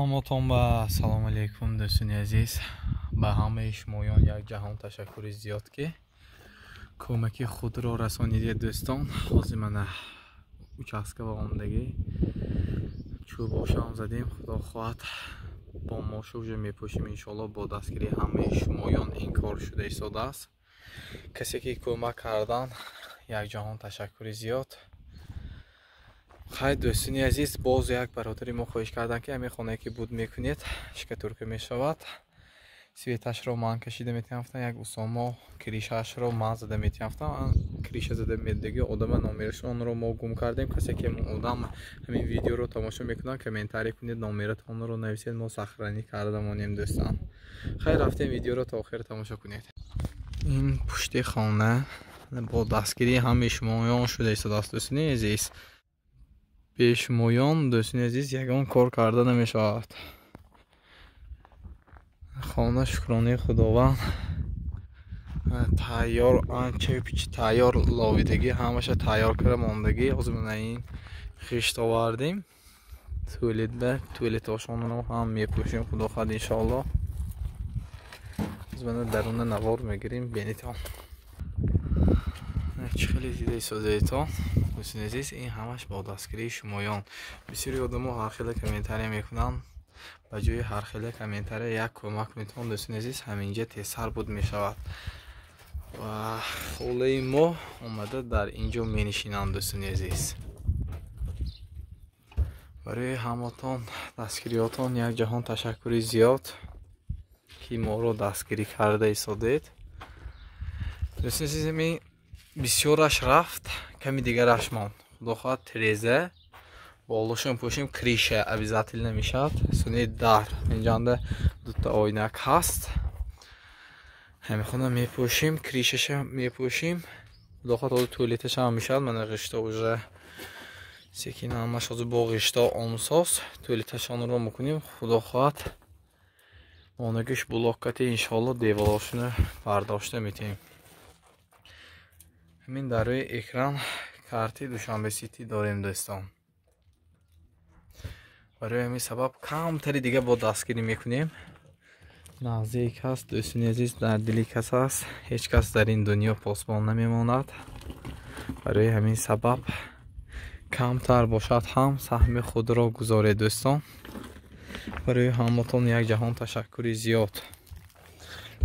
ҳаматон ба салому алайкум дӯстони азиз, ба ҳамаи шумоён як ҷаҳон ташаккури зиёд ки кӯмаки худро расонидед дӯстон. ҳозир мана участкава омадагӣ чӯбошам задем. худо хоҳад бо моша уже мепӯшем иншоалло. бо дастгирии ҳамаи шумоён ин кор шуда истодааст. касе ки кӯмак кардан як ҷаҳон ташаккури зиёд. хайр дӯстони азиз, боз як бародари мо хоҳиш кардан ки ҳамин хонае ки буд мекунед шикатурка мешавад. светашро ман кашида метиҳафтам, як усомо кришаашро ман зада метиҳафтам. криша зада медаги одама номерошонро мо гум кардем. касе ки одам ҳамин видеоро тамошо мекунад комментарий кунед, номератонро нависед, мо сахранӣ карда монем дӯстон. хайр рафтем видеоро то охир тамошо кунед. ин пушти хона бо дастгирии ҳамаи шумоён шуда истодааст дӯстони азиз. бешумоён дӯстони азиз ягон кор карда намешавад. хона шукронаи худованд тайёр, анча пичи тайёр ловидагӣ ҳамаша тайёр карда мондагӣ. ҳозир мана ин хишт овардем. туалетошонро ҳам мепӯшем худо хоҳад иншоалло. ҳозир мана даруна навор мегирем. бенитон чӣ хеле дида исозаитон дӯстони азиз. ин ҳамаш бо дастгирии шумоён. бисёри одамо ҳархеле комментария мекунанд. ба ҷои ҳархеле комментария як кӯмак метавон дӯстони азиз ҳаминҷа тезтар буд мешавад. ва холаи мо омада дар инҷо менишинанд дӯстони азиз. барои ҳаматон дастгириётон як ҷаҳон ташаккури зиёд ки моро дастгирӣ карда истодед. дӯстони азиз ми бисёраш рафт, ками дигараш монд. худо хоҳад тиреза болушон пӯшем, криша обязательно мешавад. суни дар инҷанда дута ойнак ҳаст. ҳамихона мепӯшем, кришаша мепӯшем. худо хоҳад ҳозир туалеташа ҳам мешавад. мана ғишто уже секин ҳамаш ҳозир бо ғишто омсос туалеташонро мекунем. худо хоҳад монагиш блоккати иншоалло деворошуна бардошта метавонем. ҳамин дар рӯи экран карти душанбе сити дорем дӯстон. барои ҳамин сабаб камтари дига бо дастгирӣ мекунем. наздик ҳаст дӯстони азиз, дар дили кас аст, ҳеҷ кас дар ин дунё посбон намемонад. барои ҳамин сабаб камтар бошад ҳам саҳми худро гузоред дӯстон. барои ҳаматон як ҷаҳон ташаккури зиёд.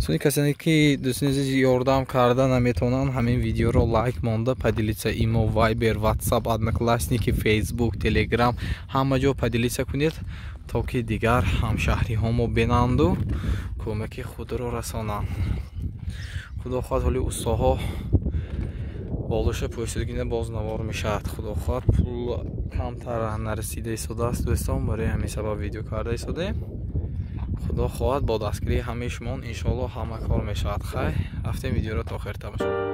суни касане ки дӯстони азиз ёрдам карда наметавонанд ҳамин видеоро лайк монда поделиться имо, вайбер, ватсап, одноклассники, фейсбук, телеграм ҳама ҷо поделиться кунед то ки дигар ҳамшаҳриҳомо бинанду кӯмаки худро расонанд. худо хоҳад ҳоли устоҳо болуша пӯшидагина боз навор мешавад. худо хоҳад пул камтар нарасида истодааст дӯстон. барои ҳамин сабаб видео карда истодем. худо хоҳад бо дастгирии ҳамаи шумоён иншоалло ҳама кор мешавад. хайр рафтем видеоро то охир тамошо.